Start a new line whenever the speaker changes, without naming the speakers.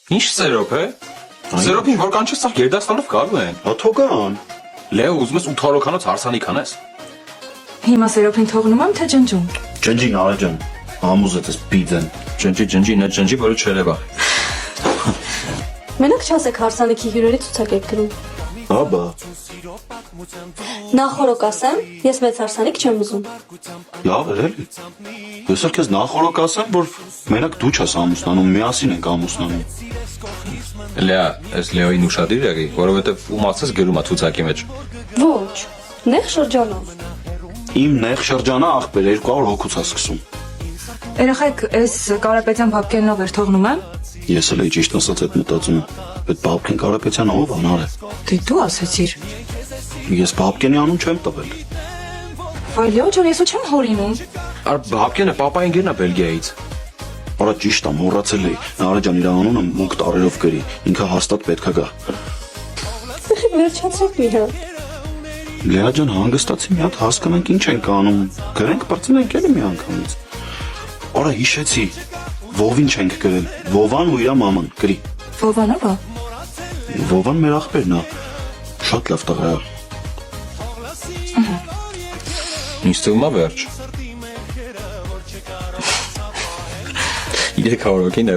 Ինչ սերոփ է։ Սերոփին որ կանչես սա գերդաստանով գալու են։
Հա թողան։
Լեո ուզում ես 8 հոգանոց հարսանիք անես։
Հիմա սերոփին թողնում եմ թե ջնջում։
Ջնջին Արաջան։ Համուզեց ես բիձեն։
Ջնջի, նա ջնջի, որը չերևա։
Մենակ չասեք հարսանիքի հյուրերի ցուցակ եք գրում։
Աբա։
Նախորոք ասեմ, ես մեծ հարսանիք չեմ ուզում։
Լավ է, էլի։ Ես էլ քեզ նախորոք ասեմ, որ մենակ դու չես ամուսնանում, միասին ենք ամուսնանում։
Լեա, այս Լեոին ուշադիր եղի, որովհետև ում ասես գրում է ցուցակի մեջ։
Ոչ, նեղ շրջանով։
Իմ նեղ շրջանը աղբեր 200 հոգուց է սկսում։
Երեխեք, այս Կարապետյան Բաբկենով էր թողնում եմ։
Ես էլ էի ճիշտ ասած այդ մտածում։ Այդ Բաբկեն Կարապետյանը ով անար է։
Դե դու ասեցիր։
Ես Բաբկենի անուն չեմ տվել։
Վայ Լեո ջան, ես ու չեմ հորինում։
Ար Բաբկենը պապային գերն է Բելգիայից։
Արա ճիշտ է, մոռացել էի։ Արաջան իր անունը մուկ տարերով գրի։ Ինքը հաստատ պետքա գա։
Վերջացրեք մի հատ։
Լեա ջան, հանգստացի մի հատ հասկանանք ինչ ենք անում։ Գրենք բրցնենք էլի մի անգամից։ Արա հիշեցի։ Վովին չենք գրել։ Վովան ու իր մաման գրի։
Վովանով է։
Վովան մեր աղբերն է։ Շատ լավ տղա է։
Ինչ թվում է վերջ։ 300 հոգին է։